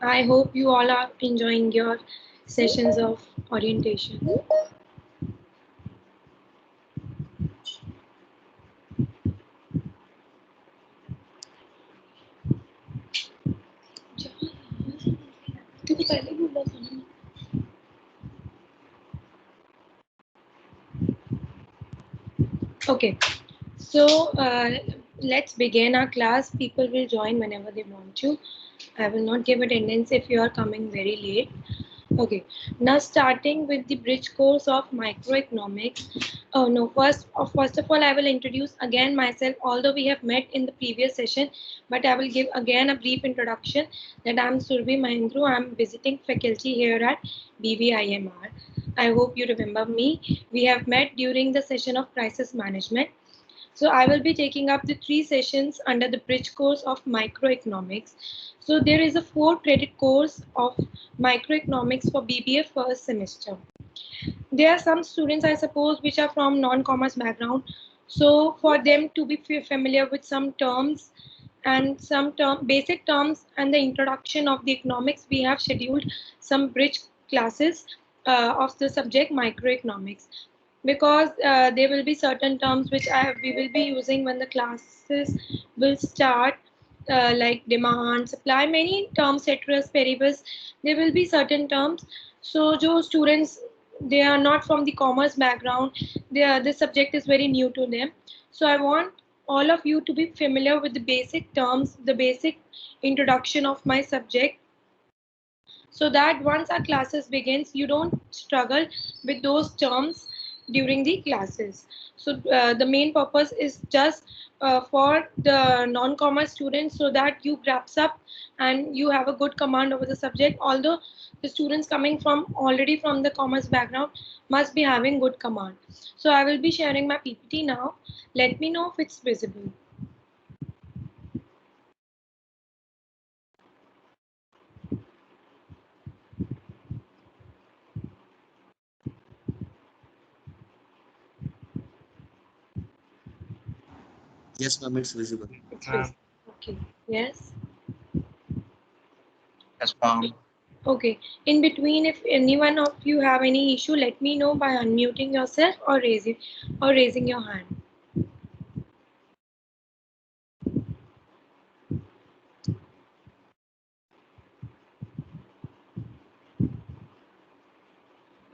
I hope you all are enjoying your sessions of orientation. Okay, so let's begin our class. People will join whenever they want to. I will not give attendance if you are coming very late. Okay, now starting with the bridge course of microeconomics. Oh no, first of all, I will introduce again myself, although we have met in the previous session, but I will give again a brief introduction that I am Surbhi Mahendru. I am visiting faculty here at BVIMR. I hope you remember me. We have met during the session of crisis management. So I will be taking up the 3 sessions under the bridge course of microeconomics. So there is a 4 credit course of microeconomics for BBA first semester. There are some students, I suppose, which are from non-commerce background. So for them to be familiar with some terms and some basic terms and the introduction of the economics, we have scheduled some bridge classes of the subject microeconomics, because there will be certain terms which we will be using when the classes will start, like demand, supply, many terms, ceteris paribus. There will be certain terms. So, jo students, they are not from the commerce background, this subject is very new to them. So, I want all of you to be familiar with the basic terms, the basic introduction of my subject, so that once our classes begins, you don't struggle with those terms during the classes. So the main purpose is just for the non-commerce students, so that you grasp up and you have a good command over the subject, although the students coming from already from the commerce background must be having good command. So I will be sharing my PPT now. Let me know if it's visible. Yes, ma'am, it's visible. It's visible. Okay. Yes. Yes, ma'am. Okay. In between, if any one of you have any issue, let me know by unmuting yourself or raising your hand.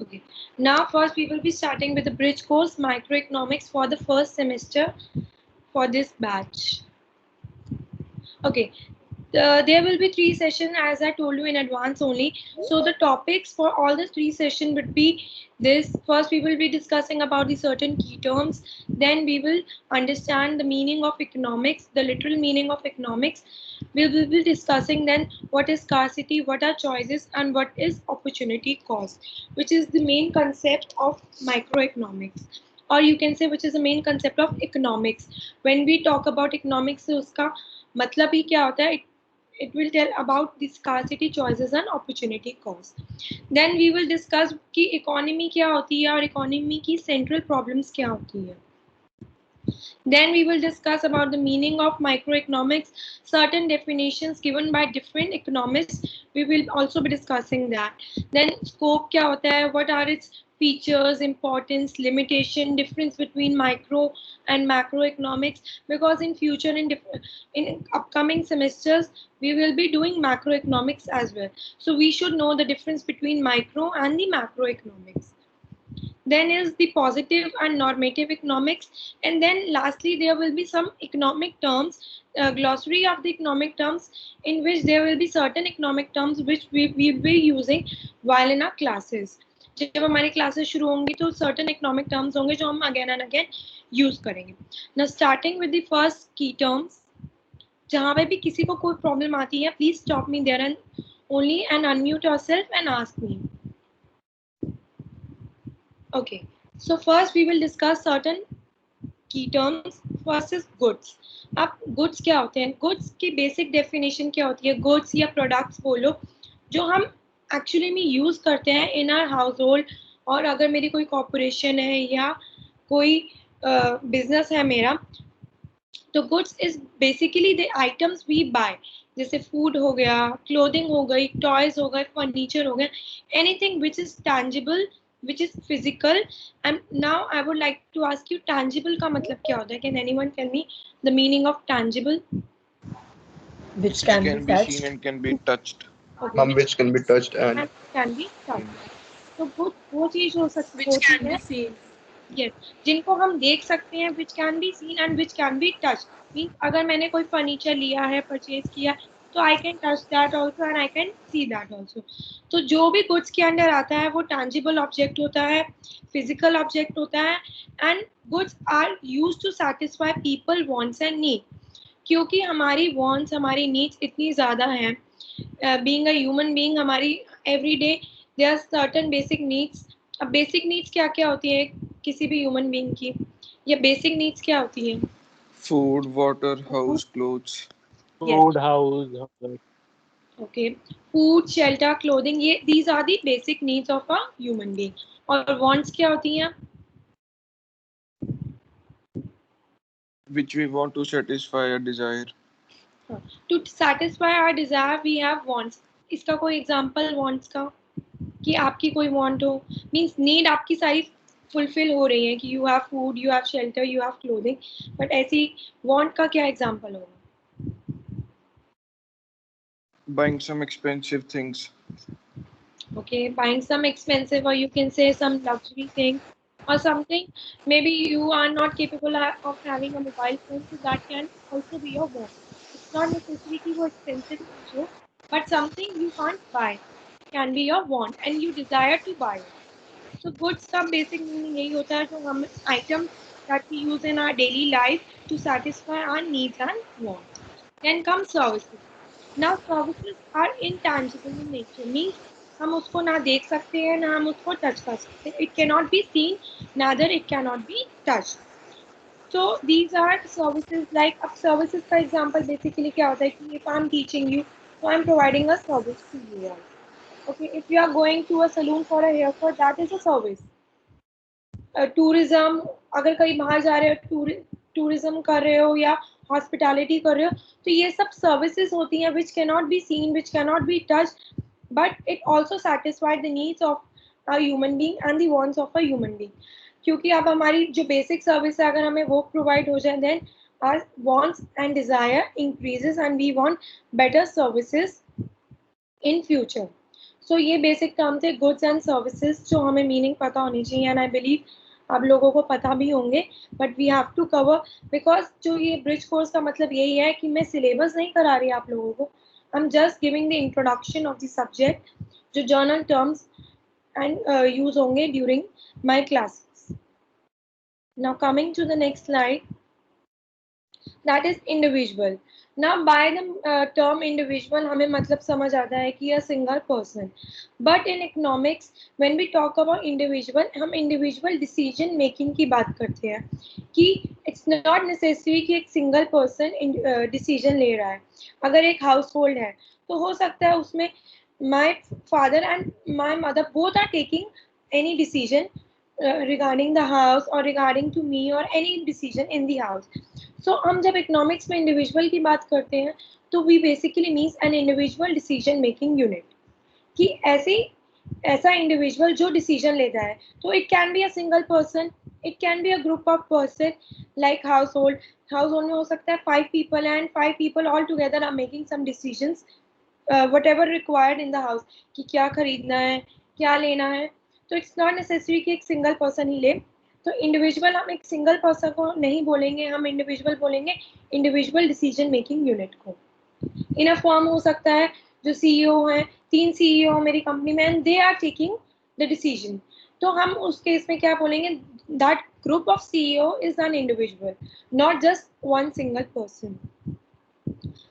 Okay. Now, first we will be starting with the bridge course microeconomics for the first semester for this batch. Okay. There will be 3 sessions, as I told you in advance only. So the topics for all the 3 sessions would be this. First, we will be discussing about the certain key terms. Then we will understand the meaning of economics, the literal meaning of economics. We will be discussing then what is scarcity, what are choices, and what is opportunity cost, which is the main concept of microeconomics, or you can say which is the main concept of economics. When we talk about economics, so uska मतलब ही क्या होता है? It will tell about the scarcity, choices and opportunity cost. Then we will discuss कि economy क्या होती है और economy की central problems क्या होती है. Then we will discuss about the meaning of microeconomics, certain definitions given by different economists. We will also be discussing that. Then scope क्या होता है, what are its features, importance, limitation, difference between micro and macroeconomics, because in future in upcoming semesters we will be doing macroeconomics as well. So we should know the difference between micro and the macroeconomics. Then is the positive and normative economics, and then lastly there will be some economic terms, glossary of the economic terms, in which there will be certain economic terms which we will be using while in our classes. जब हमारी classes शुरू होंगी तो certain economic terms होंगे जो हम again and again use करेंगे. Now starting with the first key terms, जहाँ पे भी किसी को कोई प्रॉब्लम आती है, please stop me there and only and unmute yourself and ask me. Okay, so first we will discuss certain key terms. First is goods. अब goods क्या होते हैं? Goods की basic definition क्या होती है? Goods या products बोलो जो हम actually में use करते हैं in our household, और अगर मेरी कोई corporation है या कोई business है मेरा, तो goods is basically the items we buy, जैसे फूड हो गया, क्लोथिंग हो गई, टॉयज हो गए, फर्नीचर हो गया, anything which is tangible, which is physical. And now I would like to ask you, tangible का मतलब क्या होता है? Can anyone tell me the meaning of tangible? which Which can be can be seen touched. and can be touched. Okay, Which can be touched and can be touched. तो वो चीज हो सकती which होती can है, be seen. yes, जिनको हम देख सकते हैं, which can be seen and which can be touched. Means अगर मैंने कोई फर्नीचर लिया है, परचेज किया, तो I can touch that also and I can see that also. तो जो भी गुड्स के अंदर आता है वो टैंजिबल ऑब्जेक्ट होता है, फिजिकल ऑब्जेक्ट होता है. And goods are use to satisfy people wants and need. क्योंकि हमारी वांट्स, हमारी नीड्स इतनी ज़्यादा हैं, बीइंग अ ह्यूमन बीइंग, हमारी every day there are certain basic needs. अब बेसिक नीड्स क्या क्या होती है किसी भी ह्यूमन बीइंग की? या बेसिक नीड्स क्या होती है? Food, water, house, clothes. Food, house, okay, food, shelter, clothing, ये these are the basic needs of a human being. और वांट्स क्या होती हैं? Which we want to satisfy a desire. To satisfy our desire we have wants. इसका कोई example wants का, कि आपकी कोई वांट हो, मींस नीड आपकी सारी फुलफिल हो रही है कि you have food, you have shelter, you have clothing, but ऐसी वांट का क्या एग्जांपल होगा? Buying some expensive things. Okay, buying some expensive, or you can say some luxury thing, or something. Maybe you are not capable of having a mobile phone, so that can also be your want. It's not necessary कि वो expensive चीज हो, but something you can't buy can be your want and you desire to buy it. So goods का basic meaning यही होता है, जो हम items that we use in our daily life to satisfy our needs and wants. Then come services. Now services are intangible in nature, means हम उसको ना देख सकते हैं, ना हम उसको टच कर सकते हैं. It cannot be seen, neither it cannot be touched. So these are services. Like अब services का example basically क्या होता है कि if I'm teaching you, so I'm providing a service to you all. Okay, if you are going to a salon for a haircut, that is a service. Tourism, अगर कहीं बाहर जा रहे हो, टूरिज्म कर रहे हो या हॉस्पिटैलिटी कर रहे हो, तो ये सब सर्विसेज होती हैं which cannot be seen, which cannot be touched, but it also satisfied the needs of a human being and the wants of a human being. क्योंकि अब हमारी जो बेसिक सर्विस है, अगर हमें वो प्रोवाइड हो जाए, then our wants and desire increases and we want better services in future. So ये बेसिक टर्म थे गुड्स एंड सर्विसेज, जो हमें मीनिंग पता होनी चाहिए, एंड आई बिलीव आप लोगों को पता भी होंगे, but we have to cover, because जो ये ब्रिज कोर्स का मतलब यही है कि मैं सिलेबस नहीं करा रही आप लोगों को, I am just giving the introduction of the subject, जो जर्नल टर्म्स एंड यूज होंगे during my classes. Now coming to the next slide, that is individual. Now by the term individual हमें मतलब समझ आता है कि a single person, but in economics when we talk about individual, हम individual decision making की बात करते हैं कि it's not necessary कि एक single person decision ले रहा है. अगर एक household है तो हो सकता है उसमें my father and my mother both are taking any decision regarding the house or regarding to me or any decision in the house. So हम जब इकोनॉमिक्स में इंडिविजुअल की बात करते हैं तो we basically means an individual decision making unit, कि ऐसा इंडिविजुअल जो डिसीजन लेता है. तो it can be a single person, it can be a group of person, like household में हो सकता है 5 people and 5 people all together are making some decisions whatever required in the house, कि क्या खरीदना है, क्या लेना है. तो इट्स नॉट नेसेसरी कि एक सिंगल पर्सन ही ले. तो इंडिविजुअल हम एक सिंगल पर्सन को नहीं बोलेंगे, हम इंडिविजुअल बोलेंगे इंडिविजुअल डिसीजन मेकिंग यूनिट को. इन अ फॉर्म हो सकता है जो सीईओ हैं, 3 सीईओ मेरी कंपनी में, and they are taking the decision, तो हम उस केस में क्या बोलेंगे, that group of CEO is an individual, not just one single person.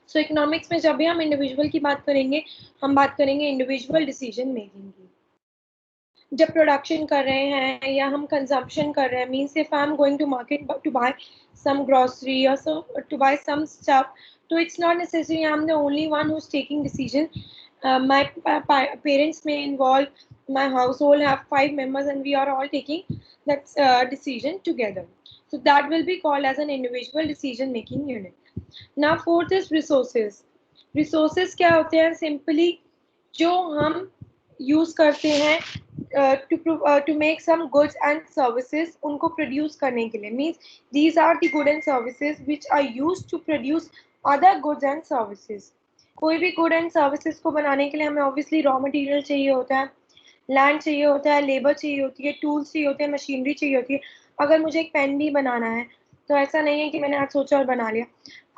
So economics में जब भी हम इंडिविजुअल की बात करेंगे, हम बात करेंगे इंडिविजुअल डिसीजन मेकिंग की. जब प्रोडक्शन कर रहे हैं या हम कंजम्पशन कर रहे हैं, means if I am going to market to buy some grocery और टू बाय सम स्टफ, तो it's not necessary I am the only one who is taking decision. My parents may involve, my household have 5 members and we are all taking that decision together. So that will be called as an individual decision making unit. Now fourth is resources. Resources क्या होते हैं? Simply जो हम use करते हैं to make some goods and services, उनको produce करने के लिए, means these are the goods and services which are used to produce other goods and services. कोई भी गुड एंड सर्विसेज को बनाने के लिए हमें ऑब्वियसली रॉ मटेरियल चाहिए होता है, लैंड चाहिए होता है, लेबर चाहिए होती है, टूल्स चाहिए होते हैं, मशीनरी चाहिए होती है. अगर मुझे एक पेन भी बनाना है तो ऐसा नहीं है कि मैंने आज सोचा और बना लिया.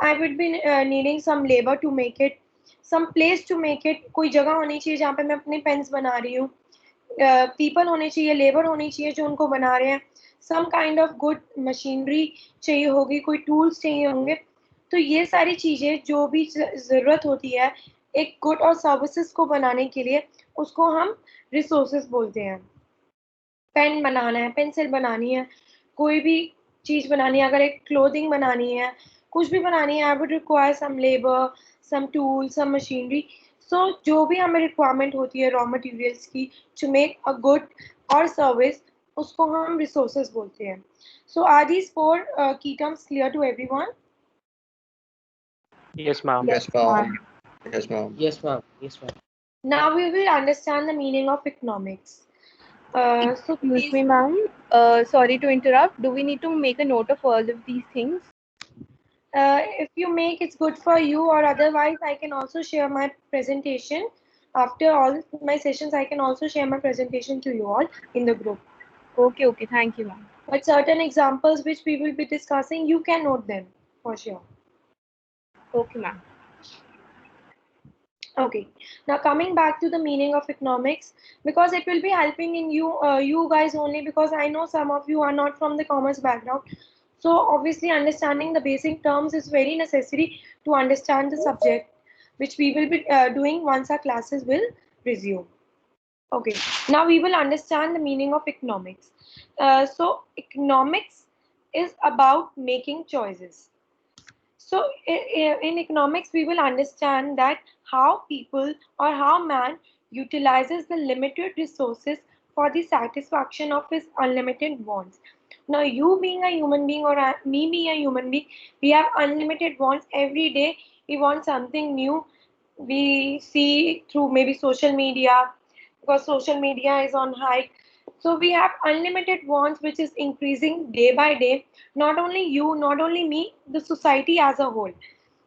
I would be needing some labour to make it, some place to make it. कोई जगह होनी चाहिए जहाँ पे मैं अपने पेन्स बना रही हूँ, पीपल होने चाहिए, लेबर होनी चाहिए जो उनको बना रहे हैं, some kind of good machinery चाहिए होगी, कोई टूल्स चाहिए होंगे. तो ये सारी चीज़ें जो भी ज़रूरत होती है एक गुड और सर्विसेज को बनाने के लिए, उसको हम रिसोर्सेज बोलते हैं. पेन बनाना है, पेंसिल बनानी है, कोई भी चीज़ बनानी है, अगर एक क्लोथिंग बनानी है, कुछ भी बनानी है, I would require some labour, some tool, some machinery. So जो भी हमें रिक्वायरमेंट होती है रॉ मटेरियल्स की टू मेक अ गुड और सर्विस, उसको हम रिसोर्सेज बोलते हैं. So are these four key terms clear to everyone? Yes, ma'am. Yes, ma'am. Yes, ma'am. Yes, ma'am. Yes, ma'am. Now we will understand the meaning of economics. So Excuse me, ma'am. Sorry to interrupt. Do we need to make a note of all of these things? If you make it's good for you, or otherwise I can also share my presentation. After all my sessions, I can also share my presentation to you all in the group. Okay, okay. Thank you, ma'am. But certain examples which we will be discussing, you can note them for sure. Okay, ma'am. Okay, now coming back to the meaning of economics, because it will be helping in you guys only, because I know some of you are not from the commerce background. So obviously understanding the basic terms is very necessary to understand the subject, which we will be doing once our classes will resume. Okay, now we will understand the meaning of economics. So economics is about making choices. So in economics, we will understand that how people or how man utilizes the limited resources for the satisfaction of his unlimited wants. Now, you being a human being or me being a human being, we have unlimited wants every day. We want something new. We see through maybe social media, because social media is on high. So we have unlimited wants, which is increasing day by day. Not only you, not only me, the society as a whole.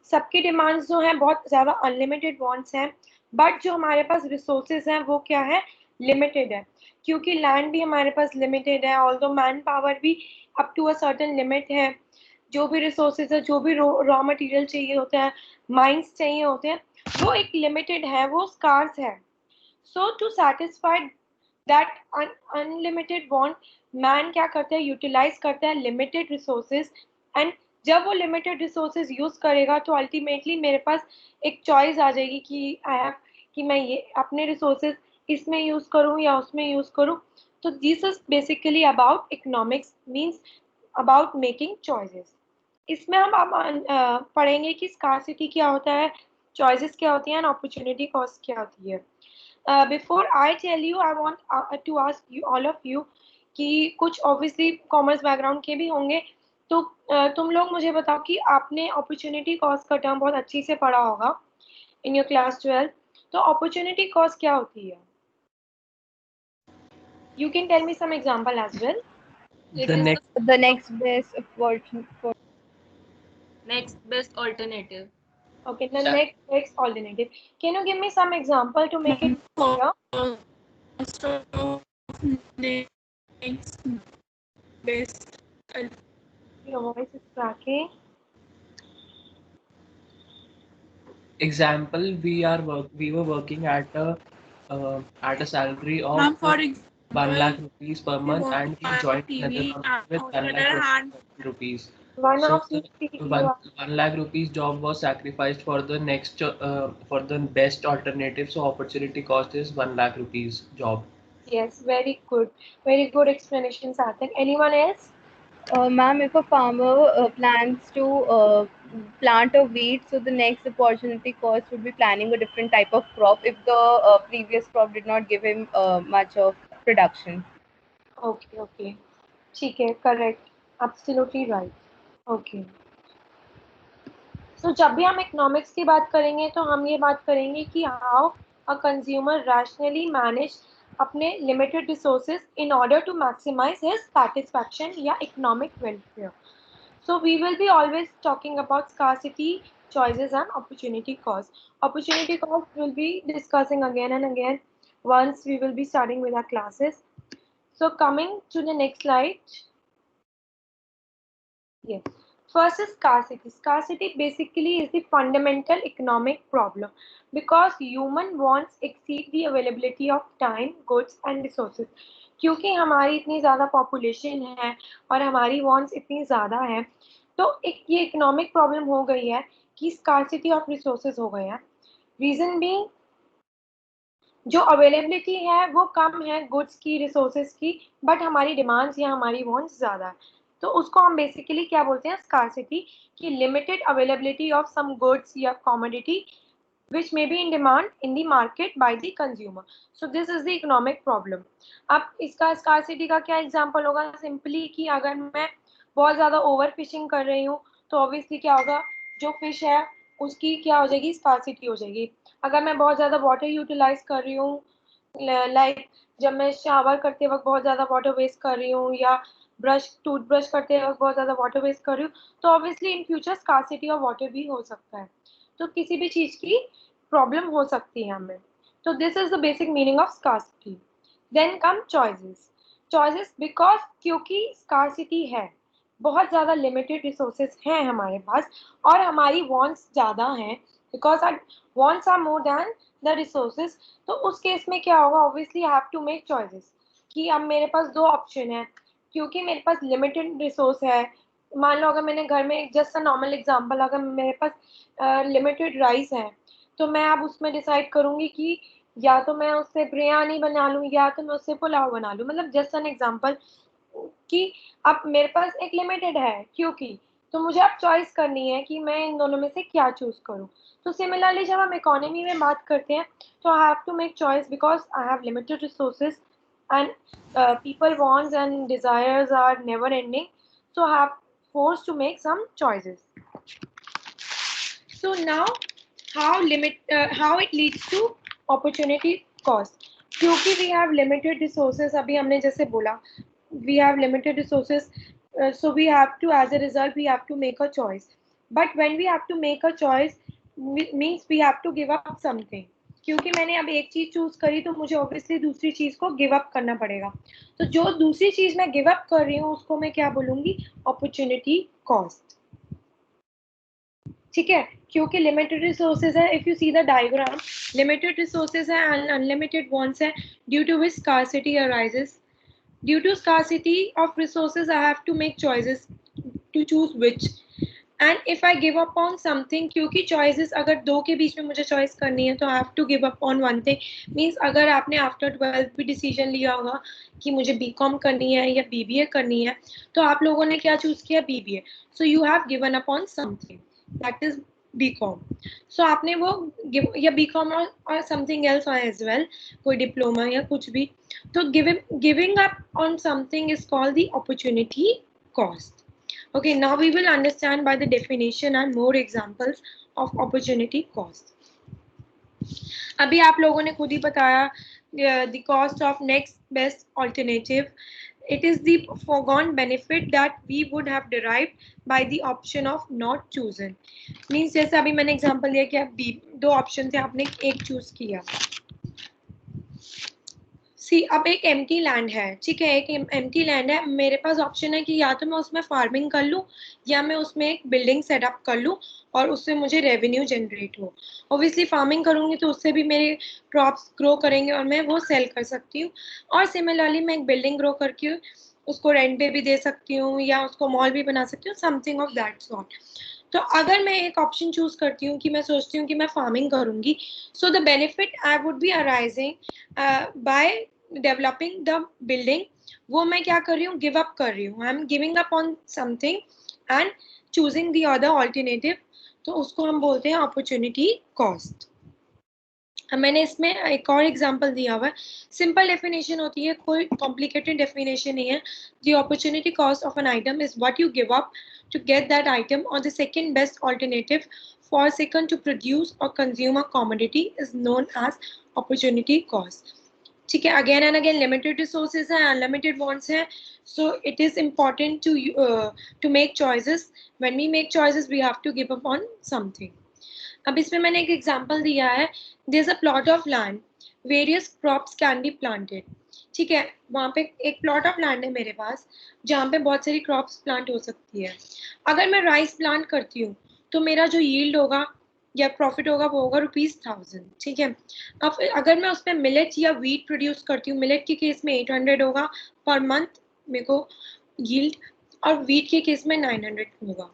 सबकी demands जो हैं बहुत ज़्यादा unlimited wants हैं, but जो हमारे पास resources हैं वो क्या है? लिमिटेड है. क्योंकि लैंड भी हमारे पास लिमिटेड है, ऑल्दो मैन पावर भी up to a certain limit है. जो भी रिसोर्सेज है, जो भी रॉ मटेरियल चाहिए होता है, माइंस चाहिए होते हैं, वो एक लिमिटेड है, वो स्कार्स है. So to satisfy that unlimited want, man क्या करता है? यूटिलाइज करता है लिमिटेड रिसोर्सेज. एंड जब वो लिमिटेड रिसोर्सेज यूज करेगा तो अल्टीमेटली मेरे पास एक चॉइस आ जाएगी कि आई हैव कि मैं ये अपने रिसोर्सेज इसमें यूज करूं या उसमें यूज करूं. तो this is basically about economics, means about making choices. इसमें हम अब पढ़ेंगे कि स्कार्सिटी क्या होता है, चॉइसेस क्या होती हैं, एंड अपॉर्चुनिटी कॉस्ट क्या होती है. Before I tell you, I want to ask you all of you कि कुछ ऑब्वियसली कॉमर्स बैकग्राउंड के भी होंगे, तो तुम लोग मुझे बताओ कि आपने अपॉर्चुनिटी कॉस्ट का टर्म बहुत अच्छी से पढ़ा होगा इन योर क्लास 12. तो अपॉर्चुनिटी कॉस्ट क्या होती है? You can tell me some example as well. The next best opportunity. Next best alternative. Okay, the next alternative. Can you give me some example to make it clear? Next best. Your voice is cracking. Example, we were working at a salary of For 1 lakh rupees per month, and we joined another company with 1 lakh rupees. One So of these the 1 lakh rupees job was sacrificed for the next for the best alternative. So opportunity cost is 1 lakh rupees job. Yes, very good explanation, Sarthak. Anyone else? Ma'am, if a farmer plans to plant a wheat, so the next opportunity cost would be planning a different type of crop if the previous crop did not give him much of production. Okay. ठीक है, correct. Absolutely right. Okay. तो जब भी हम economics की बात करेंगे तो हम ये बात करेंगे कि how a consumer rationally manage अपने limited resources in order to maximise his satisfaction या economic welfare. So we will be always talking about scarcity, choices and opportunity cost. Opportunity cost will be discussing again and again once we will be starting with our classes. So coming to the next slide. Yes. First is scarcity. Scarcity basically is the fundamental economic problem because human wants exceed the availability of time, goods and resources. क्योंकि हमारी इतनी ज़्यादा population है और हमारी wants इतनी ज़्यादा है, तो एक ये इकोनॉमिक प्रॉब्लम हो गई है कि स्कार्सिटी ऑफ रिसोर्सेज हो गया है. रीज़न बीइंग जो अवेलेबिलिटी है वो कम है गुड्स की, रिसोर्सेज की, बट हमारी डिमांड्स या हमारी वॉन्ट्स ज़्यादा है. तो उसको हम बेसिकली क्या बोलते हैं, स्कार्सिटी, कि limited availability of some goods या commodity which may be in demand in the market by the consumer. So this is the economic problem. अब इसका scarcity का क्या एग्जांपल होगा, सिंपली कि अगर मैं बहुत ज़्यादा ओवर फिशिंग कर रही हूँ तो ऑब्वियसली क्या होगा, जो फिश है उसकी क्या हो जाएगी, स्कार्सिटी हो जाएगी. अगर मैं बहुत ज़्यादा वाटर यूटिलाइज कर रही हूँ, लाइक जब मैं शावर करते वक्त बहुत ज़्यादा वाटर वेस्ट कर रही हूँ या टूथब्रश करते वक्त बहुत ज़्यादा वाटर वेस्ट कर रही हूँ, तो obviously in future scarcity of water भी हो सकता है. तो किसी भी चीज़ की प्रॉब्लम हो सकती है हमें. तो this is the basic meaning of scarcity. Then come choices. Choices because क्योंकि स्कार्सिटी है, बहुत ज़्यादा लिमिटेड रिसोर्सेज हैं हमारे पास और हमारी वॉन्ट्स ज़्यादा हैं, because our wants are more than the resources. तो उस केस में क्या होगा, obviously have to make choices कि अब मेरे पास दो ऑप्शन है, क्योंकि मेरे पास लिमिटेड रिसोर्स है. मान लो अगर मैंने घर में जस्ट अ नॉर्मल एग्जांपल, अगर मेरे पास लिमिटेड राइस है तो मैं अब उसमें डिसाइड करूंगी कि या तो मैं उससे बिरयानी बना लूँ या तो मैं उससे पुलाव बना लूँ. मतलब जस्ट एन एग्जांपल कि अब मेरे पास एक लिमिटेड है, क्योंकि तो मुझे अब चॉइस करनी है कि मैं इन दोनों में से क्या चूज करूँ. तो सिमिलरली जब हम इकोनॉमी में बात करते हैं तो I have to make choice because I have limited resources and people wants and desires are never ending, so I have forced to make some choices. So now how it leads to opportunity cost. क्योंकि we have limited resources, अभी हमने जैसे बोला we have limited resources, so we have to, as a result we have to make a choice. But when we have to make a choice means we have to give up something. क्योंकि मैंने अब एक चीज choose करी तो मुझे obviously दूसरी चीज को गिव अप करना पड़ेगा. तो जो दूसरी चीज मैं गिव अप कर रही हूँ उसको मैं क्या बोलूंगी, अपॉर्चुनिटी कॉस्ट. ठीक है, क्योंकि लिमिटेड रिसोर्सेज है. If you see the diagram, limited resources है एंड अनलिमिटेड वांट्स है, due to which scarcity arises. Due to scarcity of resources I have to make choices to choose which. And if I give up on something, क्योंकि choices अगर दो के बीच में मुझे choice करनी है तो I have to give up on one thing. Means अगर आपने आफ्टर 12th भी डिसीजन लिया होगा कि मुझे बीकॉम करनी है या बीबीए करनी है, तो आप लोगों ने क्या चूज किया, BBA. So you have given up on something, that is BCom. सो आपने वो या बीकॉम और समथिंग एल्स एज वेल, कोई डिप्लोमा या कुछ भी. तो giving up on something is called the opportunity cost. Okay, now we will understand by the definition and more examples of opportunity cost. अभी आप लोगों ने खुद ही बताया the cost of next best alternative. It is the foregone benefit that we would have derived by the option of not chosen. Means जैसे अभी मैंने example लिया कि आप दो option थे, आपने एक choose किया. अब एक एम्प्टी लैंड है, ठीक है, एक एम्प्टी लैंड है, मेरे पास ऑप्शन है कि या तो मैं उसमें फार्मिंग कर लूँ या मैं उसमें एक बिल्डिंग सेटअप कर लूँ और उससे मुझे रेवेन्यू जनरेट हो. ऑब्वियसली फार्मिंग करूँगी तो उससे भी मेरे क्रॉप्स ग्रो करेंगे और मैं वो सेल कर सकती हूँ. और सिमिलरली मैं एक बिल्डिंग ग्रो करके उसको रेंट पे भी दे सकती हूँ या उसको मॉल भी बना सकती हूँ, समथिंग ऑफ दैट सॉर्ट. तो अगर मैं एक ऑप्शन चूज करती हूँ कि मैं सोचती हूँ कि मैं फार्मिंग करूँगी, so the benefit I would B arising by developing the building, वो मैं क्या कर रही हूँ, गिव अप कर रही हूँ. I am giving up on something and choosing the other alternative. तो उसको हम बोलते हैं अपॉर्चुनिटी कॉस्ट. अब मैंने इसमें एक और एग्जांपल दिया हुआ है. सिंपल डेफिनेशन होती है, कोई कॉम्प्लिकेटेड डेफिनेशन नहीं है. The opportunity cost of an item is what you give up to get that item, or the second best alternative for a second to produce or consume a commodity is known as opportunity cost. ठीक है, again and again limited resources हैं, unlimited wants हैं, so it is important to make choices. When we make choices we have to give up on something. अब इसमें मैंने एक example दिया है. There is a plot of land, various crops can be planted. ठीक है, वहाँ पे एक प्लॉट ऑफ लैंड है मेरे पास जहाँ पे बहुत सारी क्रॉप्स प्लांट हो सकती है. अगर मैं राइस प्लांट करती हूँ तो मेरा जो यील्ड होगा या प्रॉफिट होगा वो होगा ₹1000. ठीक है, अब अगर मैं उसमें मिलेट या वीट प्रोड्यूस करती हूँ, मिलेट के केस में 800 होगा पर मंथ मेरे को यील्ड, और वीट के केस में 900 होगा.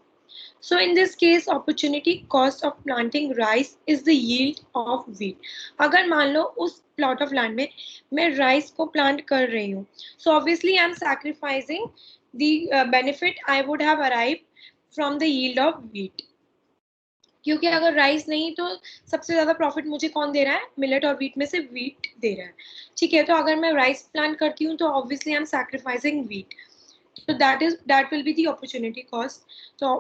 So in this case, opportunity cost of planting rice is the yield of wheat. अगर मान लो उस plot of land में मैं rice को plant कर रही हूँ, so obviously I am sacrificing the benefit I would have arrived from the yield of wheat. क्योंकि अगर राइस नहीं तो सबसे ज्यादा प्रॉफिट मुझे कौन दे रहा है, मिलेट और वीट में से वीट दे रहा है. ठीक है, तो अगर मैं राइस प्लांट करती हूँ तो obviously I am sacrificing wheat, तो that will be the opportunity cost. तो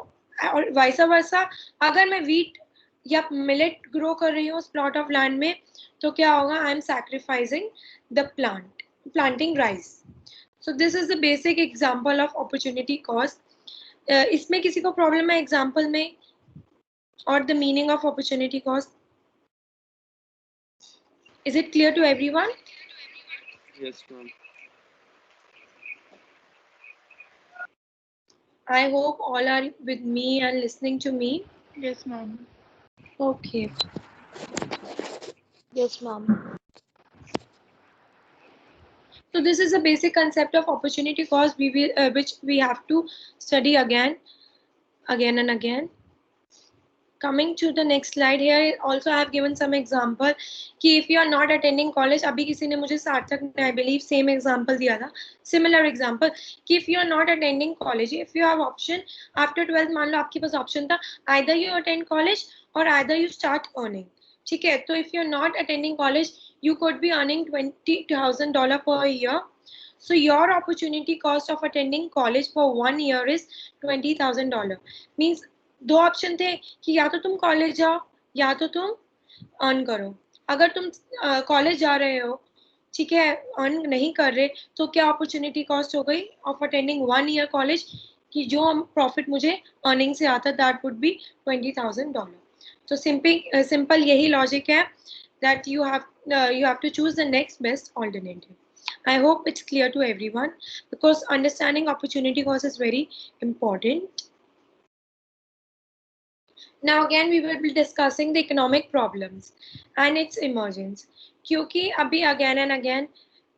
और वाइसा वर्सा, अगर मैं वीट या मिलेट ग्रो कर रही हूँ उस प्लॉट ऑफ लैंड में तो क्या होगा, आई am sacrificing the planting rice. So this is the basic example of opportunity cost. इसमें किसी को प्रॉब्लम है एग्जांपल में or the meaning of opportunity cost? Is it clear to everyone? Yes, ma'am. I hope all are with me and listening to me. Yes, ma'am. Okay. Yes, ma'am. So this is a basic concept of opportunity cost which we have to study again and again. Coming to the next slide, here also I have given some example कि if you are not attending college, अभी किसी ने मुझे सार्थक ने I believe same example दिया था, similar example कि if you are not attending college, if you have option after 12th, मान लो आपके पास option था either you attend college or either you start earning. ठीक है, तो if you are not attending college, you could be earning $20,000 per year. So your opportunity cost of attending college for 1 year is $20,000. Means दो option थे कि या तो तुम college जाओ या तो तुम अर्न करो. अगर तुम कॉलेज जा रहे हो, ठीक है, अर्न नहीं कर रहे, तो क्या अपॉर्चुनिटी कॉस्ट हो गई ऑफ अटेंडिंग 1 year कॉलेज कि जो प्रॉफिट मुझे अर्निंग से आता दैट वुड बी $20,000. तो सिंपल यही लॉजिक है that you have to choose the next best alternative. I hope it's clear to everyone because understanding opportunity cost is very important. Now again we will be discussing the economic problems and its emergence. क्योंकि अभी again and again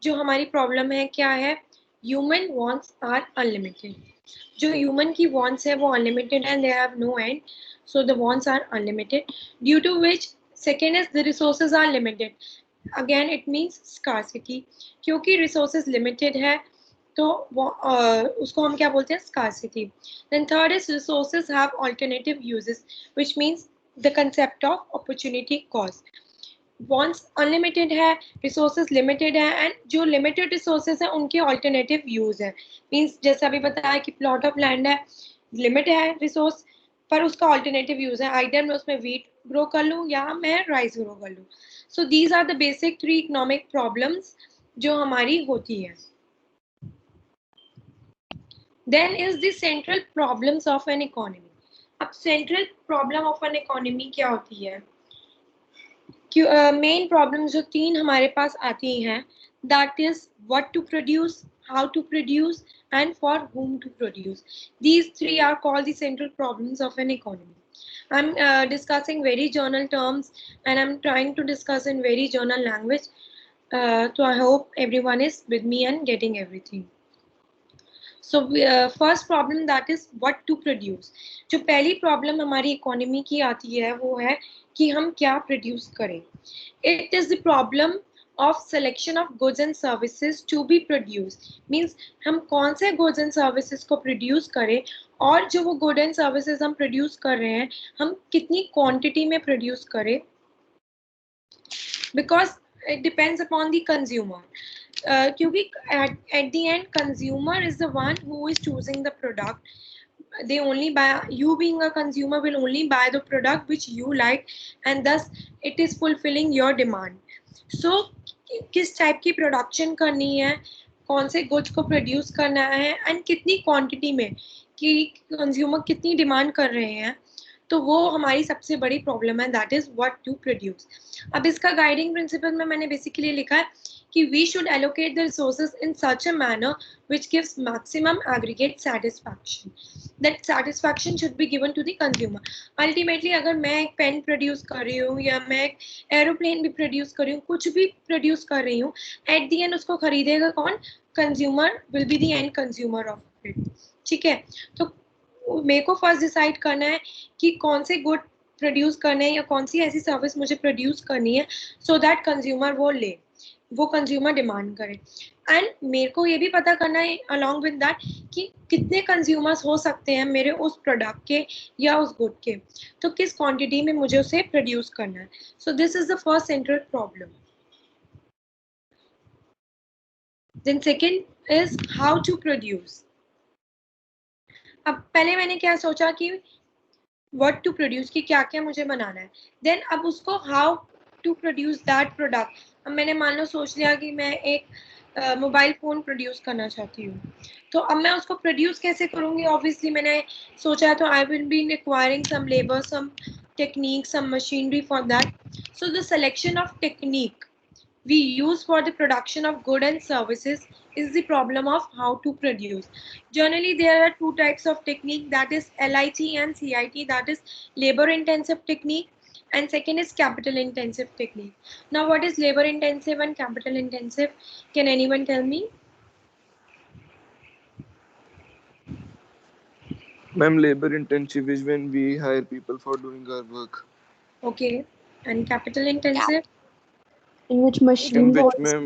जो हमारी problem है क्या है, human wants are unlimited. जो human की wants है वो unlimited and they have no end. So the wants are unlimited, due to which second is the resources are limited. Again it means scarcity. क्योंकि resources limited है तो उसको हम क्या बोलते हैं, scarcity. Then third is resources have alternative uses, which means the concept of opportunity cost. Wants unlimited है, resources limited है, and जो limited resources है उनके alternative use है. Means जैसे अभी बताया कि plot of land है, limit है resource, पर उसका alternative use है, either मैं उसमें wheat grow कर लूँ या मैं rice grow कर लूँ. So these are the basic 3 economic problems जो हमारी होती है. Then is the central problems of an economy. अब central problem of an economy क्या होती है? Main problems जो 3 हमारे पास आती हैं, that is what to produce, how to produce, and for whom to produce. These 3 are called the central problems of an economy. I'm discussing very journal terms and I'm trying to discuss in very journal language. So I hope everyone is with me and getting everything. So first problem that is what to produce. जो पहली problem हमारी economy की आती है वो है कि हम क्या produce करें. It is the problem of selection of goods and services to be produced. Means हम कौन से goods and services को produce करें और जो वो goods and services हम produce कर रहे हैं हम कितनी quantity में produce करें. because it depends upon the consumer. क्योंकि at the end consumer is the one who is choosing the product. They only buy, you being a consumer will only buy the product which you like, and thus it is fulfilling your demand. So किस type की production करनी है, कौन से goods को produce करना है, and कितनी क्वांटिटी में, कि कंज्यूमर कितनी डिमांड कर रहे हैं, तो वो हमारी सबसे बड़ी प्रॉब्लम है, that is what to produce. अब इसका गाइडिंग प्रिंसिपल में मैंने बेसिकली लिखा है कि we should allocate the resources in such a manner which gives maximum aggregate satisfaction. That satisfaction should be given to the consumer. Ultimately अगर मैं एक पेन प्रोड्यूस कर रही हूँ या मैं एक एरोप्लेन भी प्रोड्यूस कर रही हूँ, कुछ भी प्रोड्यूस कर रही हूँ, एट दी एंड उसको खरीदेगा कौन? Consumer will be the and consumer of it. ठीक है, तो मेरे को फर्स्ट डिसाइड करना है कि कौन से गुड प्रोड्यूस करने हैं या कौन सी ऐसी सर्विस मुझे प्रोड्यूस करनी है सो दैट कंज्यूमर वो ले, वो कंज्यूमर डिमांड करे. एंड मेरे को ये भी पता करना है अलॉन्ग विद दैट कि कितने कंज्यूमर्स हो सकते हैं मेरे उस प्रोडक्ट के या उस गुड के, तो किस क्वांटिटी में मुझे उसे प्रोड्यूस करना है. So this is the first central problem. Then second is how to produce. अब पहले मैंने क्या सोचा कि व्हाट टू प्रोड्यूस, कि क्या क्या मुझे बनाना है. देन अब उसको how to produce that product. अब मैंने मान लो सोच लिया कि मैं एक मोबाइल फ़ोन प्रोड्यूस करना चाहती हूँ, तो अब मैं उसको प्रोड्यूस कैसे करूँगी. ऑब्वियसली मैंने सोचा तो I will be requiring some labour, some technique, some machinery for that. So the selection of technique we use for the production of goods and services is the problem of how to produce. Generally there are two types of technique, that is LIT and CIT, that is labor intensive technique, and second is capital intensive technique. Now what is labor intensive and capital intensive? Can anyone tell me? Ma'am, labor intensive is when we hire people for doing our work. Okay, and capital intensive? In which In machine which, was ma'am,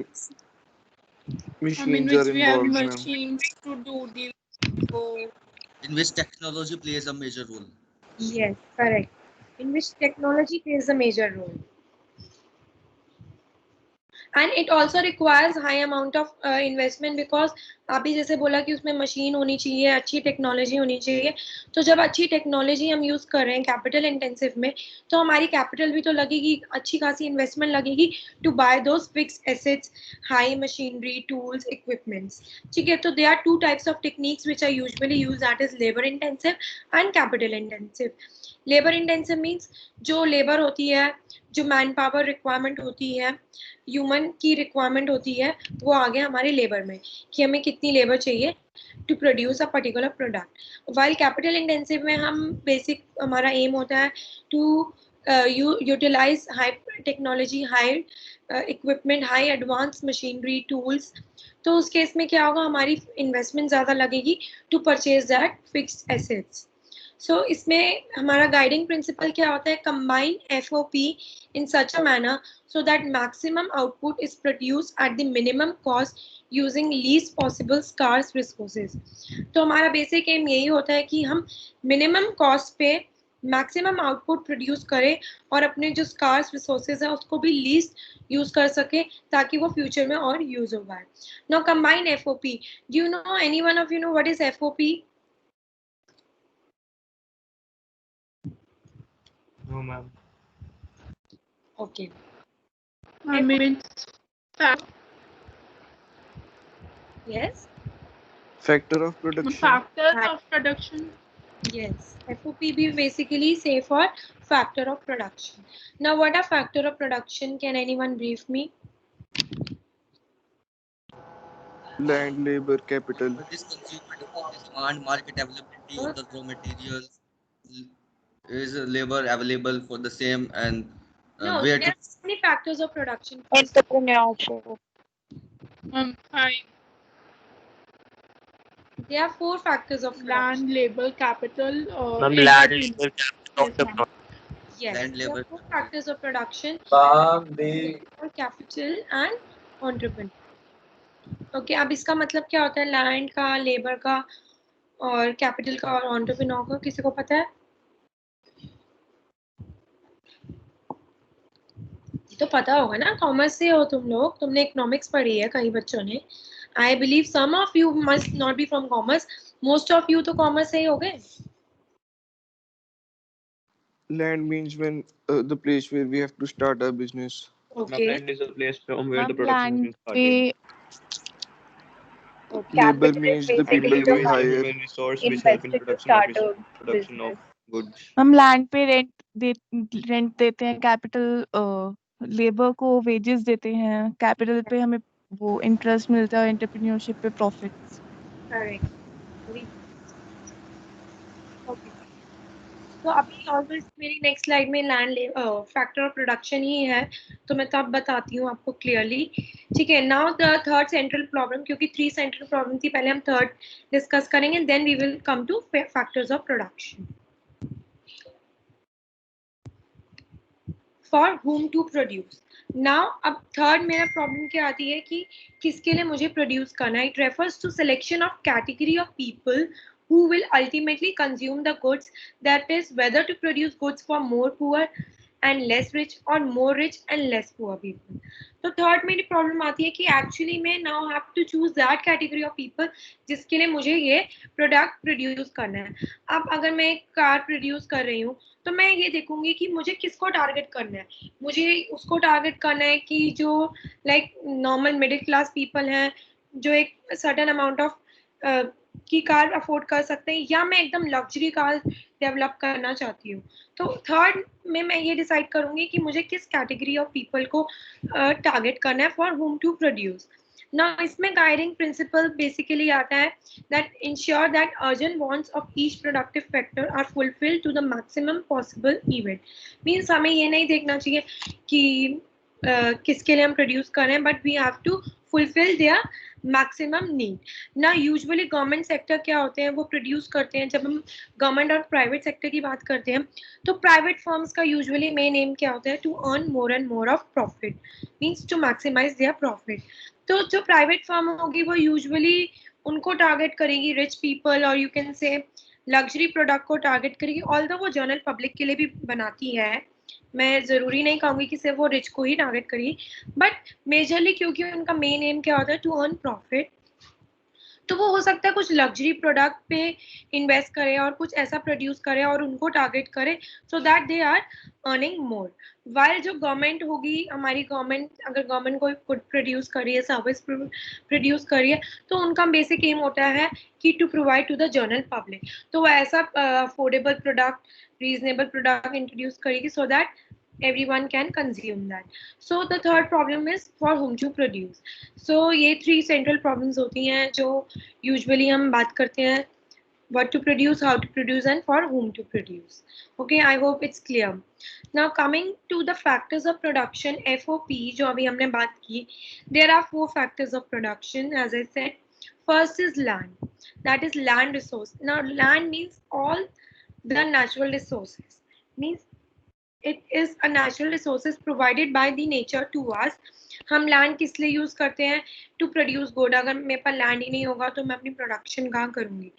In machines which are we have involved, ma'am. machines to do the work. In which technology plays a major role. Yes, correct. In which technology plays a major role. And it also requires high amount of investment, because अभी जैसे बोला कि उसमें machine होनी चाहिए, अच्छी technology होनी चाहिए. तो जब अच्छी टेक्नोलॉजी हम यूज़ कर रहे हैं कैपिटल इंटेंसिव में, तो हमारी कैपिटल भी तो लगेगी, अच्छी खासी इन्वेस्टमेंट लगेगी to buy those fixed assets, high machinery, tools, equipments. ठीक है, तो they are two types of techniques which are usually use, that is labour intensive and capital intensive. Labour intensive means जो लेबर होती है, जो man power requirement होती है, human की रिक्वायरमेंट होती है, वो आ गया हमारे लेबर में कि हमें कितनी लेबर चाहिए to produce a particular product. While capital intensive में हम बेसिक हमारा एम होता है to utilise high technology, high equipment, high advance machinery, tools. तो उस केस में क्या होगा, हमारी इन्वेस्टमेंट ज़्यादा लगेगी to purchase that fixed assets. सो इसमें हमारा गाइडिंग प्रिंसिपल क्या होता है, combine FOP in such a manner so that maximum output is produced at the minimum cost using least possible scarce resources. तो हमारा बेसिक एम यही होता है कि हम मिनिमम कॉस्ट पे मैक्सिमम आउटपुट प्रोड्यूस करें और अपने जो स्कार्स रिसोर्सेज है उसको भी लीस्ट यूज कर सके ताकि वो फ्यूचर में और यूज हो पाए. Now combine FOP. Do you know, any one of you know what is FOP? No, ma'am. Okay. I mean, Yes. Factor of production. factor of production. Yes, FOP be basically say for factor of production. Now, what are factor of production? Can anyone brief me? Land, labor, capital. It is consumer demand, market availability of the raw materials. Is labor available for the same, and No, where there to? are so many factors of production. entrepreneurship? Five. There are 4 factors of production. Land, labor, capital. Ma'am, land is the Yes, of the ma'am. Yes, Land, there are labor. 4 factors of production: capital and entrepreneur. Okay, अब इसका मतलब क्या होता है, land का, labour का और capital का और एंटरप्रेन्योर का, किसी को पता है? तो पता होगा ना, कॉमर्स से हो तुम लोग, तुमने इकोनॉमिक्स पढ़ी है कई बच्चों ने. I believe some of you must not be from commerce, most of you तो कॉमर्स से ही हो गए. Land means when the place where we have to start our business. Okay. Land is a place from where the ma'am production land is started. So Labor capital is means the basically people Labor the we is the money hire. human resource which help in invested to production of start a production of business. goods. हम land पे rent देते हैं, capital labour को wages देते हैं, capital पे हमें वो इंटरेस्ट मिलता है, एंटरप्रेन्योरशिप पे प्रॉफिट्स. करेक्ट. ओके. तो अभी ऑलमोस्ट मेरी नेक्स्ट स्लाइड में लैंड फैक्टर ऑफ प्रोडक्शन ही है, तो मैं तब बताती हूँ आपको क्लियरली. ठीक है. Now the third central problem, क्योंकि 3 सेंट्रल प्रॉब्लम थी, पहले हम थर्ड डिस्कस करेंगे, then we will come to factors of production. For whom to produce. Now अब थर्ड मेरा प्रॉब्लम क्या आती है कि किसके लिए मुझे प्रोड्यूस करना है. It refers to selection of category of people who will ultimately consume the goods, that is whether to produce goods for more poor and less rich or more rich and less poor people. तो third मेरी problem आती है कि actually मैं now have to choose that category of people जिसके लिए मुझे ये प्रोडक्ट प्रोड्यूस करना है. अब अगर मैं एक कार प्रोड्यूस कर रही हूँ तो मैं ये देखूंगी कि मुझे किसको टारगेट करना है. मुझे उसको टारगेट करना है कि जो like normal middle class people हैं, जो एक सर्टेन अमाउंट ऑफ की कार अफोर्ड कर सकते हैं, या मैं एकदम लग्जरी कार डेवलप करना चाहती हूँ. तो थर्ड में मैं ये डिसाइड करूंगी कि मुझे किस कैटेगरी ऑफ पीपल को टारगेट करना है फॉर whom टू प्रोड्यूस. ना इसमें गाइडिंग प्रिंसिपल बेसिकली आता है that ensure that urgent wants of each productive factor are fulfilled to the maximum possible event. Means हमें ये नहीं देखना चाहिए कि किसके लिए हम प्रोड्यूस कर रहे हैं, but we have to fulfil their maximum need. ना यूजुअली गवर्नमेंट सेक्टर क्या होते हैं, वो प्रोड्यूस करते हैं. जब हम गवर्नमेंट और प्राइवेट सेक्टर की बात करते हैं तो प्राइवेट फर्म्स का यूजुअली मेन एम क्या होता है, to earn more and more of profit, means to maximise their profit. तो जो प्राइवेट फर्म होगी वो यूजुअली उनको टारगेट करेगी, रिच पीपल और you can say luxury product को टारगेट करेगी. ऑल्दो वो जनरल पब्लिक के लिए भी बनाती है, मैं ज़रूरी नहीं कहूँगी कि सिर्फ वो रिच को ही टारगेट करेगी, बट मेजरली क्योंकि उनका मेन एम क्या होता है, टू अर्न प्रॉफिट. तो वो हो सकता है कुछ लग्जरी प्रोडक्ट पे इन्वेस्ट करे और कुछ ऐसा प्रोड्यूस करे और उनको टारगेट करे, so that they are earning more. While जो गवर्नमेंट होगी, हमारी गवर्नमेंट अगर गवर्नमेंट कोई गुड प्रोड्यूस कर रही है, सर्विस प्रोड्यूस कर रही है, तो उनका बेसिक एम होता है कि to provide to the general public. तो वो ऐसा affordable product, reasonable product introduce करेगी so that everyone can consume that. So the third problem is for whom to produce. So ये 3 central problems होती हैं जो usually हम बात करते हैं, what to produce, how to produce and for whom to produce. Okay, I hope it's clear. Now coming to the factors of production, FOP जो अभी हमने बात की, there are 4 factors of production as I said. First is land, that is land resource. Now land means all the natural resources, means it is a natural resources provided by the nature to us. हम land किस लिए use करते हैं, to produce good. अगर मेरे पास land ही नहीं होगा तो मैं अपनी प्रोडक्शन कहाँ करूंगी.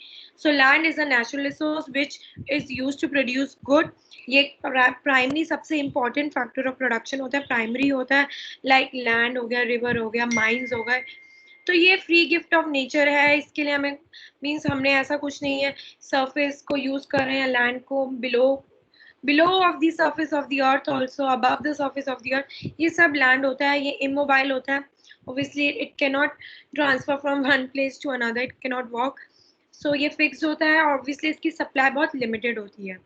So land is a natural resource which is use to produce good. ये प्राइमरी सबसे इंपॉर्टेंट फैक्टर ऑफ प्रोडक्शन होता है, प्राइमरी होता है. लाइक लैंड हो गया, रिवर हो गया, माइंस हो गए. तो ये फ्री गिफ्ट ऑफ नेचर है, इसके लिए हमें मीन्स हमने ऐसा कुछ नहीं है सरफेस को यूज कर रहे हैं, लैंड को below of the surface of the earth, also above the surface of the earth, ये सब लैंड होता है. ये इमोबाइल होता है, obviously it cannot transfer from one place to another, it cannot walk. So ये फिक्स होता है, obviously इसकी सप्लाई बहुत लिमिटेड होती है.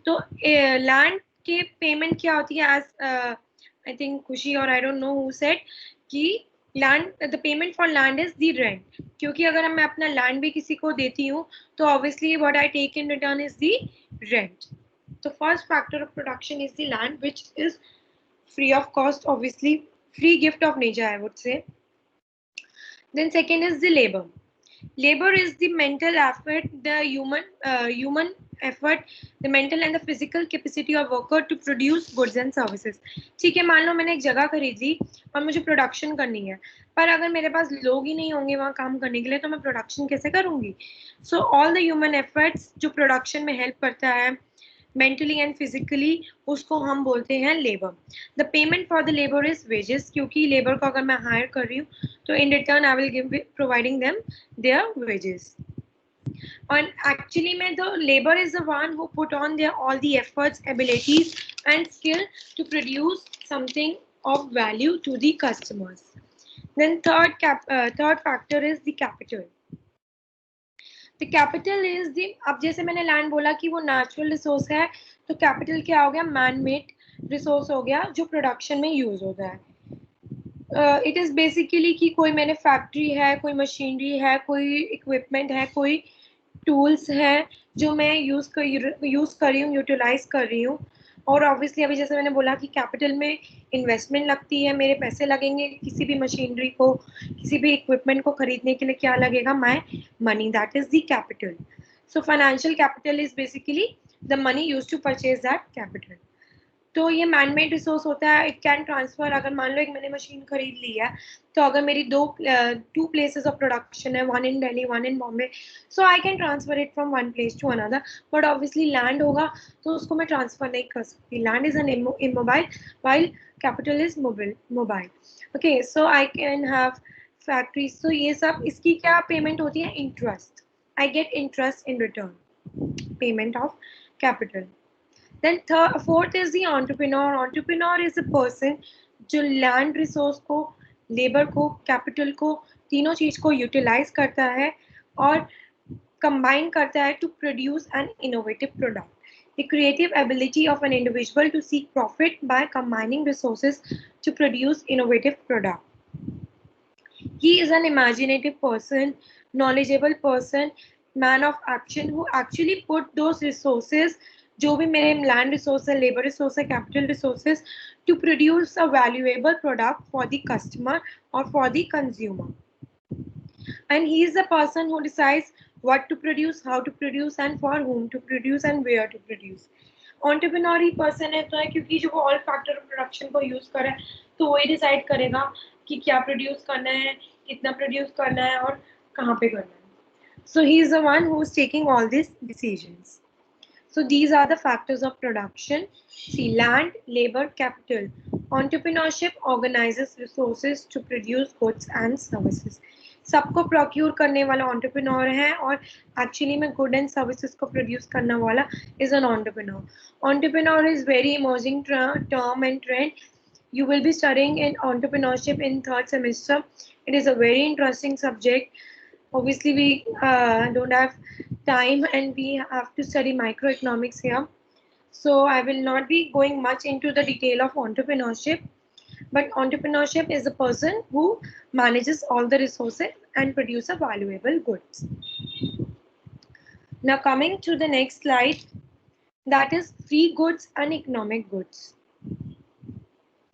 तो लैंड के पेमेंट क्या होती है, एज आई थिंक खुशी और I don't know who said कि land, the payment for land is the rent. क्योंकि अगर मैं अपना लैंड भी किसी को देती हूँ तो obviously what I take in return is the rent. The first factor of production is the land, which is free of cost, obviously free gift of nature, I would say. Then second is the labor. Labor is the mental effort, the human effort, the mental and the physical capacity of worker to produce goods and services. ठीक है, मान लो मैंने एक जगह खरीदी और मुझे production करनी है, पर अगर मेरे पास लोग ही नहीं होंगे वहाँ काम करने के लिए तो मैं प्रोडक्शन कैसे करूँगी. So all the human efforts जो प्रोडक्शन में हेल्प करता है, mentally and physically, उसको हम बोलते हैं labor. The payment for the labor is wages, क्योंकि labor को अगर मैं hire कर रही हूँ तो in return I will providing them their wages. And actually में the labor is the one who put on their all the efforts, abilities and skill to produce something of value to the customers. Then third factor is the capital. The capital is the, अब जैसे मैंने land बोला कि वो natural resource है, तो capital क्या हो गया, मैन मेड रिसोर्स हो गया जो प्रोडक्शन में यूज होता है. इट इज बेसिकली कि कोई मैंने फैक्ट्री है, कोई मशीनरी है, कोई इक्विपमेंट है, कोई टूल्स है जो मैं यूज कर रही हूँ, यूटिलाइज कर रही हूँ. और ऑब्वियसली अभी जैसे मैंने बोला कि कैपिटल में इन्वेस्टमेंट लगती है, मेरे पैसे लगेंगे किसी भी मशीनरी को, किसी भी इक्विपमेंट को खरीदने के लिए क्या लगेगा, my money, that is the capital. So financial capital is basically the money used to purchase that capital. तो ये मैनमेड रिसोर्स होता है. इट कैन ट्रांसफर, अगर मान लो एक मैंने मशीन खरीद ली है, तो अगर मेरी टू प्लेसेस ऑफ प्रोडक्शन है, one in Delhi, one in Bombay, so I can transfer it from one place to another. But obviously land होगा तो उसको मैं ट्रांसफर नहीं कर सकती. Land is an immobile while capital is mobile. Okay, so I can have factories. तो ये सब, इसकी क्या पेमेंट होती है, interest. I get interest in return, payment of capital. Then fourth is the entrepreneur. Entrepreneur is a person जो land resource को, labor को, capital को, तीनों चीज को utilize करता है और combine करता है to produce an innovative product. The creative ability of an individual to seek profit by combining resources to produce innovative product. He is an imaginative person, knowledgeable person, man of action who actually put those resources, जो भी मेरे land resource है, labour resource है, capital resources, to produce a valuable product for the customer और for the consumer. And he is the person who decides what to produce, how to produce and for whom to produce and where to produce. Entrepreneur he person है, तो है क्योंकि जो वो all factor of production को use करे, तो वही डिसाइड करेगा कि क्या प्रोड्यूस करना है, कितना प्रोड्यूस करना है और कहाँ पे करना है. So he is the one who is taking all these decisions. So these are the factors of production. See, land, labor, capital. Entrepreneurship organizes resources to produce goods and services. सबको procure करने वाला entrepreneur है और actually में good and services को produce करने वाला is an entrepreneur. Entrepreneur is very emerging term and trend. You will be studying in entrepreneurship in third semester. It is a very interesting subject. Obviously, we don't have time and we have to study microeconomics here. So I will not be going much into the detail of entrepreneurship. But entrepreneurship is a person who manages all the resources and produces valuable goods. Now coming to the next slide, that is free goods and economic goods.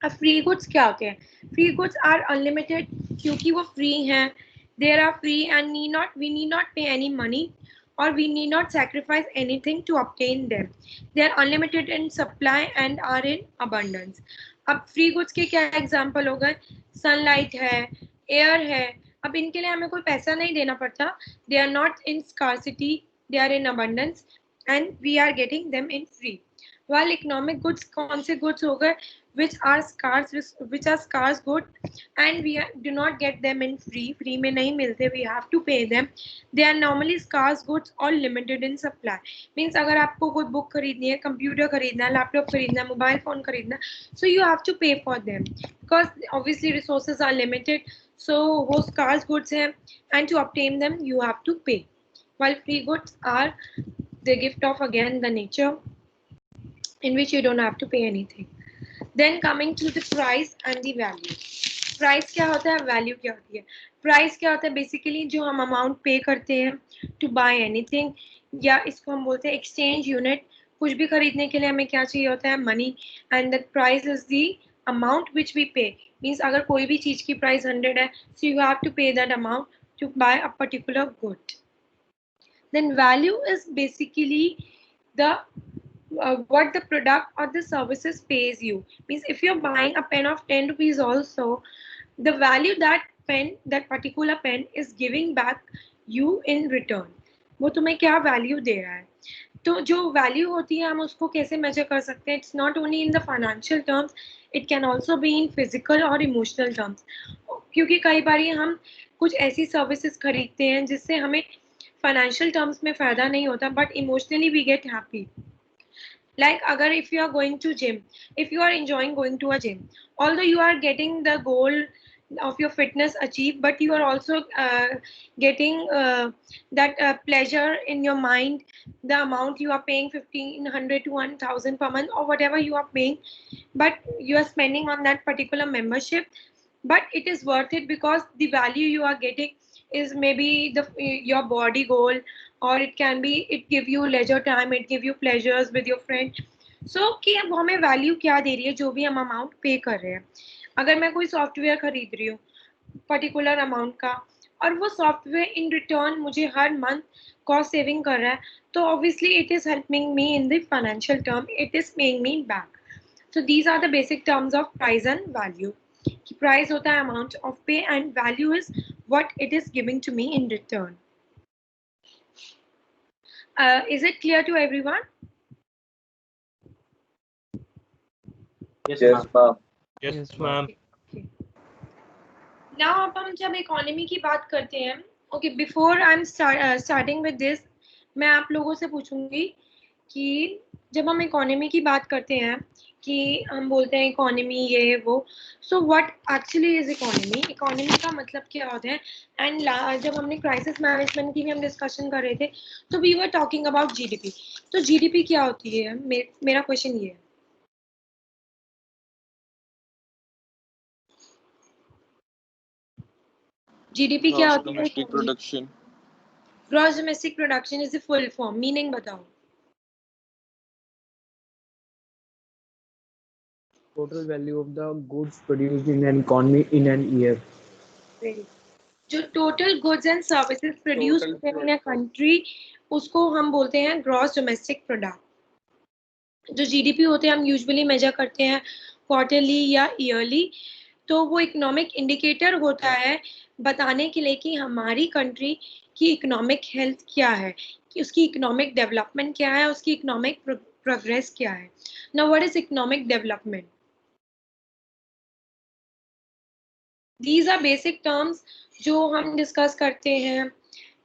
अब free goods क्या होते हैं? Free goods are unlimited क्योंकि वो free हैं. They are free and we need not pay any money or we need not sacrifice anything to obtain them. They are unlimited in supply and are in abundance. अब free goods के क्या example हो गए? Sunlight है, air है. अब इनके लिए हमें कोई पैसा नहीं देना पड़ता. They are not in scarcity, they are in abundance and we are getting them in free. While economic goods कौन से goods हो गए? which are scarce good and we do not get them in free में नहीं मिलते, we have to pay them. They are normally scarce goods or limited in supply. Means अगर आपको कोई बुक खरीदनी है, कंप्यूटर खरीदना है, लैपटॉप खरीदना है, मोबाइल फोन खरीदना है, so you have to pay for them because obviously resources are limited. So वो scarce goods हैं and to obtain them you have to pay. While free goods are the gift of again the nature in which you don't have to pay anything. Then coming to the price and the value. Price क्या होता है, value क्या होती है? Price क्या होता है? Basically जो हम amount pay करते हैं to buy anything, या इसको हम बोलते हैं exchange unit. कुछ भी खरीदने के लिए हमें क्या चाहिए होता है? Money. And the price is the amount which we pay. Means अगर कोई भी चीज की price 100 है, so you have to pay that amount to buy a particular good. Then value is basically the what the product or the services pays you. Means if you're buying a pen of 10 rupees also, the value that particular pen is giving back you in return. वो तुम्हें क्या value दे रहा है? तो जो value होती है हम उसको कैसे मेजर कर सकते हैं? It's not only in the financial terms, it can also be in physical और इमोशनल टर्म्स, क्योंकि कई बार हम कुछ ऐसी सर्विसेज खरीदते हैं जिससे हमें फाइनेंशियल टर्म्स में फायदा नहीं होता, but emotionally we get happy. Like agar if you are going to gym, if you are enjoying going to a gym, although you are getting the goal of your fitness achieved, but you are also getting that pleasure in your mind. The amount you are paying 1,500 to 1,000 per month or whatever you are paying, but you are spending on that particular membership, but it is worth it because the value you are getting is maybe your body goal, or it can be it give you leisure time, it give you pleasures with your friend. So कि अब हमें value क्या दे रही है जो भी हम amount पे कर रहे हैं. अगर मैं कोई सॉफ्टवेयर खरीद रही हूँ पर्टिकुलर अमाउंट का, और वो सॉफ्टवेयर इन रिटर्न मुझे हर मंथ कॉस्ट सेविंग कर रहा है, तो obviously it is helping me in the financial term, it is paying me back. So these are the basic terms of price and value. Price होता है amount of pay and value is what it is giving to me in return. Is it clear to everyone? Yes, ma'am. Yes, ma'am. Okay. Now अब हम जब economy की बात करते हैं, okay, before I'm starting with this, मैं आप लोगों से पूछूंगी कि जब हम इकोनॉमी की बात करते हैं कि हम बोलते हैं इकोनॉमी ये वो, so what actually is economy? Economy का मतलब क्या होता है? एंड जब हमने क्राइसिस मैनेजमेंट की भी हम डिस्कशन कर रहे थे, तो we were talking about GDP. तो जीडीपी क्या होती है? मेरा क्वेश्चन ये है. जीडीपी क्या Gross होती है? domestic production. Gross domestic production is the full form. Meaning बताओ. Total value of the goods produced in an economy in an year. जो total goods and services produce होते हैं इन अ कंट्री, उसको हम बोलते हैं ग्रॉस डोमेस्टिक प्रोडक्ट. जो GDP होते हैं हम यूजुअली मेजर करते हैं क्वार्टरली या ईयरली. तो वो इकोनॉमिक इंडिकेटर होता है बताने के लिए कि हमारी कंट्री की इकोनॉमिक हेल्थ क्या है, कि उसकी इकोनॉमिक डेवलपमेंट क्या है, उसकी इकोनॉमिक प्रोग्रेस क्या है. Now what is economic development? These are basic terms जो हम डिस्कस करते हैं,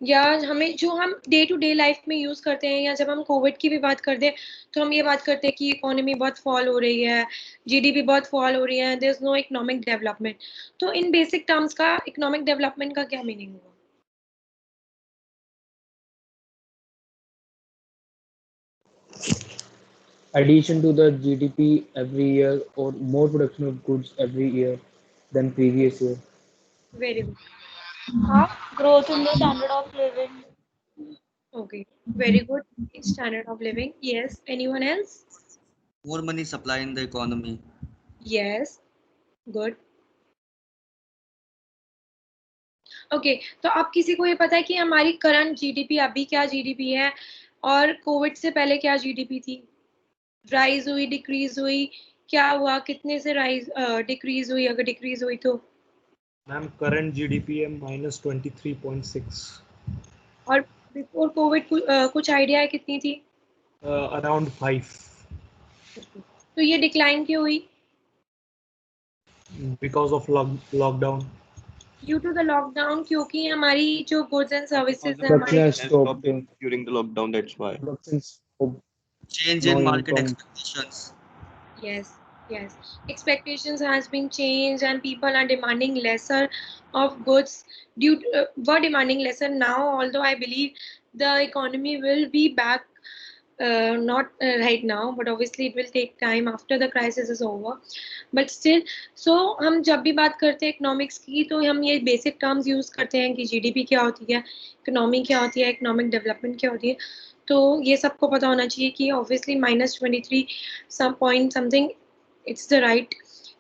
या हमें जो हम डे टू डे लाइफ में यूज करते हैं, या जब हम कोविड की भी बात करते हैं तो हम ये बात करते हैं कि इकोनॉमी बहुत फॉल हो रही है, जीडीपी बहुत फॉल हो रही है, there is no economic development. तो इन बेसिक टर्म्स का इकोनॉमिक डेवलपमेंट का क्या मीनिंग हुआ? Addition to the GDP every year or more production of goods every year than previous year. Very good. Growth in the standard of living. Okay, very good. Standard of living. Yes. Anyone else? More money supply in the economy. Yes. Good. Okay, तो अब किसी को ये पता है कि हमारी current GDP अभी क्या जीडीपी है और कोविड से पहले क्या जीडीपी थी? राइज हुई, डिक्रीज हुई, क्या हुआ, कितने से राइज डिक्रीज हुई? अगर डिक्रीज हुई तो मैम करंट जीडीपी है -23.6. और बिफोर कोविड कुछ आइडिया है कितनी थी? अराउंड 5. तो ये डिक्लाइन क्यों हुई? Because of lockdown. Due to the lockdown, क्योंकि हमारी जो गुड्स एंड सर्विसेज है Production हमारी has stopped. During the lockdown, that's why. Production stopped. Change No in market income. expectations. yes, expectations has been changed and people are demanding lesser of goods were demanding lesser now, although I believe the economy will be back, not right now, but obviously it will take time after the crisis is over, but still. So हम जब भी बात करते हैं economics की तो हम ये बेसिक टर्म्स यूज करते हैं कि जीडीपी क्या होती है, इकोनॉमी क्या होती है, इकोनॉमिक डेवलपमेंट क्या होती है. तो ये सबको पता होना चाहिए कि obviously -23 some point something it's the right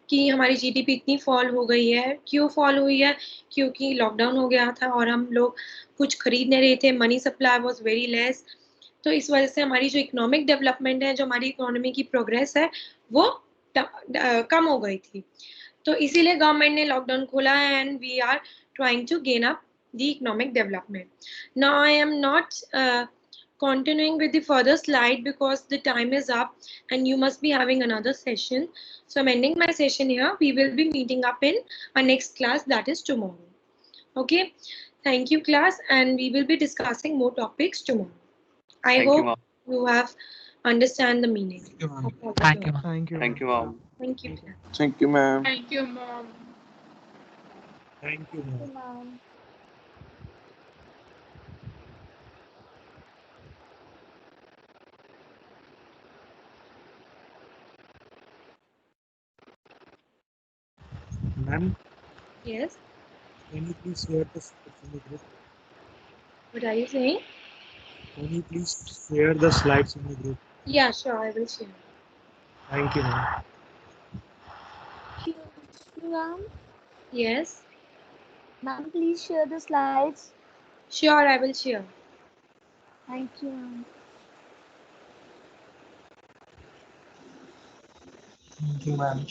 कि हमारी जीडीपी इतनी फॉल हो गई है. क्यों फॉल हुई है? क्योंकि लॉकडाउन हो गया था और हम लोग कुछ खरीद नहीं रहे थे, money supply was very less. तो इस वजह से हमारी जो इकोनॉमिक डेवलपमेंट है, जो हमारी इकोनॉमी की प्रोग्रेस है, वो कम हो गई थी. तो इसीलिए गवर्नमेंट ने लॉकडाउन खोला है and we are trying to gain up the economic development. Now I am not continuing with the further slide because the time is up and you must be having another session. So I'm ending my session here. We will be meeting up in our next class, that is tomorrow. Okay. Thank you, class, and we will be discussing more topics tomorrow. I Thank you, hope ma'am. you have understand the meaning. Thank you, ma'am. Thank you. Thank you, ma'am. Thank you. Thank you, ma'am. Thank you, mom. Thank you, ma'am. Ma'am. Ma'am, Yes. can you please share the slides in the group? What are you saying? Can you please share the slides in the group? Yeah, sure. I will share. Thank you, ma'am. Ma'am. Yes. Ma'am, please share the slides. Sure, I will share. Thank you, ma'am. Thank you, ma'am.